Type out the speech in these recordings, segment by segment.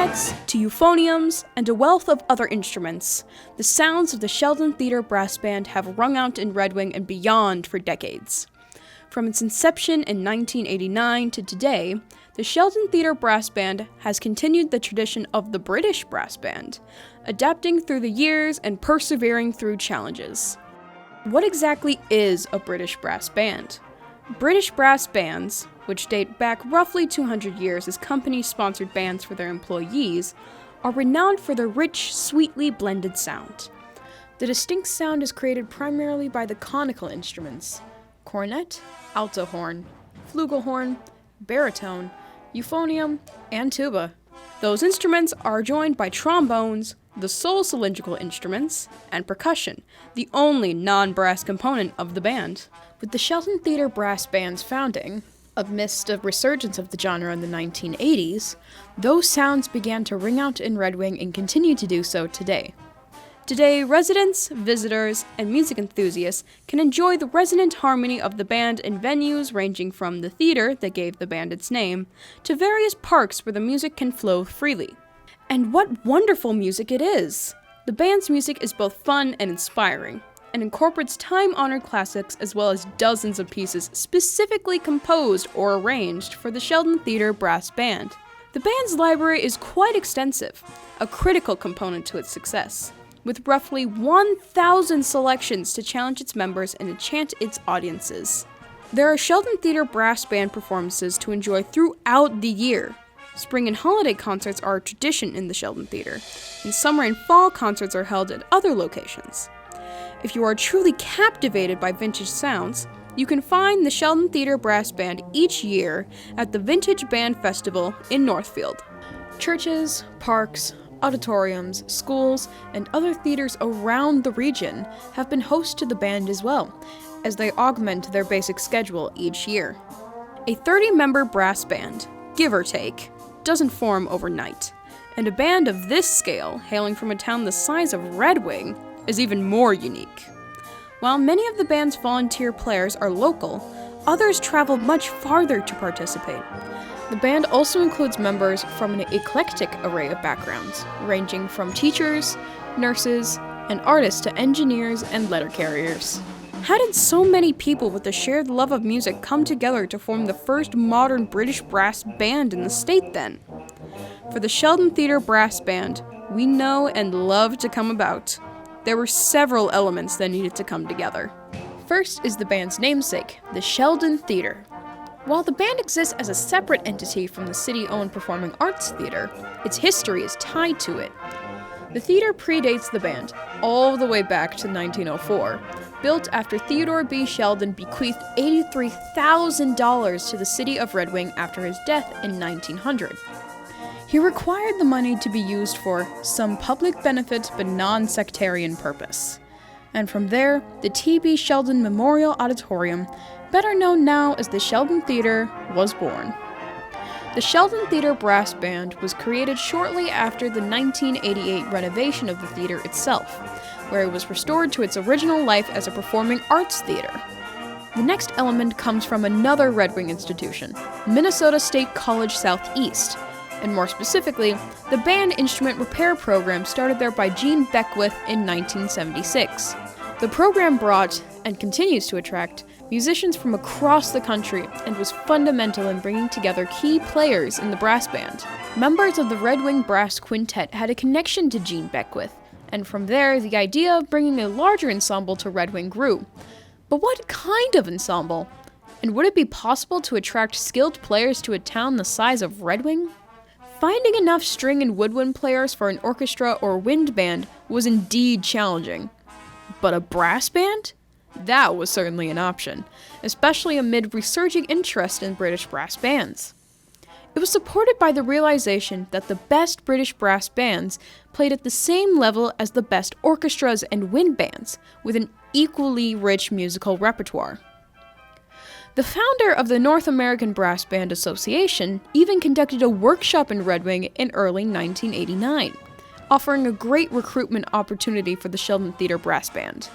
cornets to euphoniums and a wealth of other instruments, the sounds of the Sheldon Theatre Brass Band have rung out in Red Wing and beyond for decades. From its inception in 1989 to today, the Sheldon Theatre Brass Band has continued the tradition of the British Brass Band, adapting through the years and persevering through challenges. What exactly is a British brass band? British brass bands, which date back roughly 200 years as companies sponsored bands for their employees, are renowned for their rich, sweetly blended sound. The distinct sound is created primarily by the conical instruments: cornet, alto horn, flugelhorn, baritone, euphonium, and tuba. Those instruments are joined by trombones, the sole cylindrical instruments, and percussion, the only non-brass component of the band. With the Sheldon Theatre Brass Band's founding, amidst a resurgence of the genre in the 1980s, those sounds began to ring out in Red Wing and continue to do so today. Today, residents, visitors, and music enthusiasts can enjoy the resonant harmony of the band in venues ranging from the theater that gave the band its name, to various parks where the music can flow freely. And what wonderful music it is! The band's music is both fun and inspiring, and incorporates time-honored classics as well as dozens of pieces specifically composed or arranged for the Sheldon Theatre Brass Band. The band's library is quite extensive, a critical component to its success, with roughly 1,000 selections to challenge its members and enchant its audiences. There are Sheldon Theatre Brass Band performances to enjoy throughout the year. Spring and holiday concerts are a tradition in the Sheldon Theatre, and summer and fall concerts are held at other locations. If you are truly captivated by vintage sounds, you can find the Sheldon Theatre Brass Band each year at the Vintage Band Festival in Northfield. Churches, parks, auditoriums, schools, and other theaters around the region have been host to the band as well, as they augment their basic schedule each year. A 30-member brass band, give or take, doesn't form overnight, and a band of this scale, hailing from a town the size of Red Wing, is even more unique. While many of the band's volunteer players are local, others travel much farther to participate. The band also includes members from an eclectic array of backgrounds, ranging from teachers, nurses, and artists to engineers and letter carriers. How did so many people with a shared love of music come together to form the first modern British brass band in the state then? For the Sheldon Theatre Brass Band, we know and love to come about. There were several elements that needed to come together. First is the band's namesake, the Sheldon Theatre. While the band exists as a separate entity from the city-owned Performing Arts Theatre, its history is tied to it. The theater predates the band, all the way back to 1904, built after Theodore B. Sheldon bequeathed $83,000 to the city of Red Wing after his death in 1900. He required the money to be used for some public benefit but non-sectarian purpose. And from there, the T.B. Sheldon Memorial Auditorium, better known now as the Sheldon Theatre, was born. The Sheldon Theatre Brass Band was created shortly after the 1988 renovation of the theater itself, where it was restored to its original life as a performing arts theater. The next element comes from another Red Wing institution, Minnesota State College Southeast, and more specifically, the band instrument repair program started there by Gene Beckwith in 1976. The program brought, and continues to attract, musicians from across the country and was fundamental in bringing together key players in the brass band. Members of the Red Wing Brass Quintet had a connection to Gene Beckwith, and from there, the idea of bringing a larger ensemble to Red Wing grew. But what kind of ensemble? And would it be possible to attract skilled players to a town the size of Red Wing? Finding enough string and woodwind players for an orchestra or wind band was indeed challenging. But a brass band? That was certainly an option, especially amid resurging interest in British brass bands. It was supported by the realization that the best British brass bands played at the same level as the best orchestras and wind bands, with an equally rich musical repertoire. The founder of the North American Brass Band Association even conducted a workshop in Red Wing in early 1989, offering a great recruitment opportunity for the Sheldon Theatre Brass Band.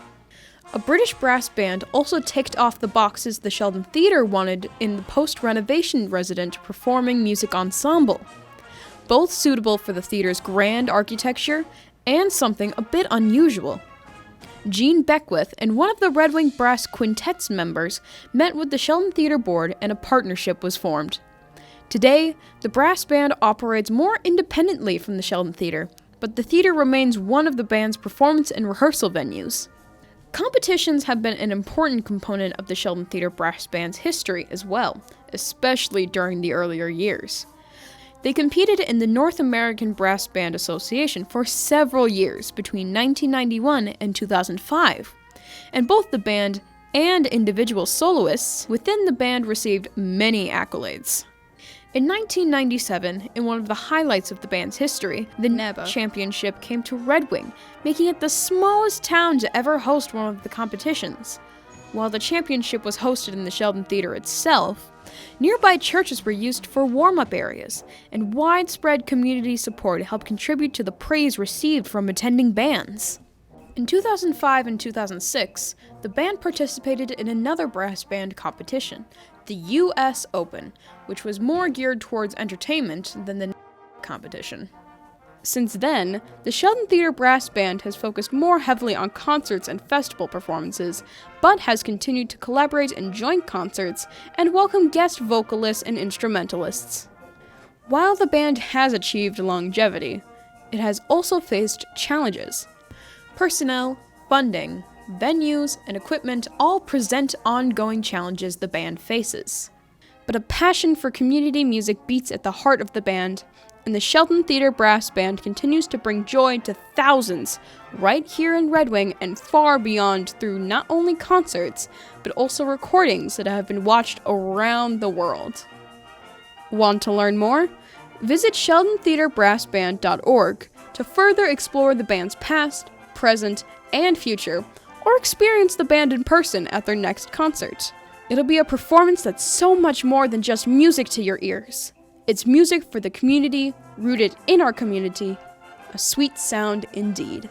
A British brass band also ticked off the boxes the Sheldon Theatre wanted in the post-renovation resident performing music ensemble. both suitable for the theater's grand architecture and something a bit unusual. Gene Beckwith and one of the Red Wing Brass Quintet's members met with the Sheldon Theatre Board and a partnership was formed. Today, the brass band operates more independently from the Sheldon Theatre, but the theater remains one of the band's performance and rehearsal venues. Competitions have been an important component of the Sheldon Theatre Brass Band's history as well, especially during the earlier years. They competed in the North American Brass Band Association for several years between 1991 and 2005, and both the band and individual soloists within the band received many accolades. In 1997, in one of the highlights of the band's history, the NEBA championship came to Red Wing, making it the smallest town to ever host one of the competitions. While the championship was hosted in the Sheldon Theatre itself, nearby churches were used for warm-up areas, and widespread community support helped contribute to the praise received from attending bands. In 2005 and 2006, the band participated in another brass band competition, the US Open, which was more geared towards entertainment than the competition. Since then, the Sheldon Theatre Brass Band has focused more heavily on concerts and festival performances, but has continued to collaborate in joint concerts and welcome guest vocalists and instrumentalists. While the band has achieved longevity, it has also faced challenges. Personnel, funding, venues, and equipment all present ongoing challenges the band faces. But a passion for community music beats at the heart of the band, and the Sheldon Theatre Brass Band continues to bring joy to thousands right here in Red Wing and far beyond through not only concerts, but also recordings that have been watched around the world. Want to learn more? Visit sheldontheatrebrassband.org to further explore the band's past, present, and future, or experience the band in person at their next concert. It'll be a performance that's so much more than just music to your ears. It's music for the community, rooted in our community. A sweet sound indeed.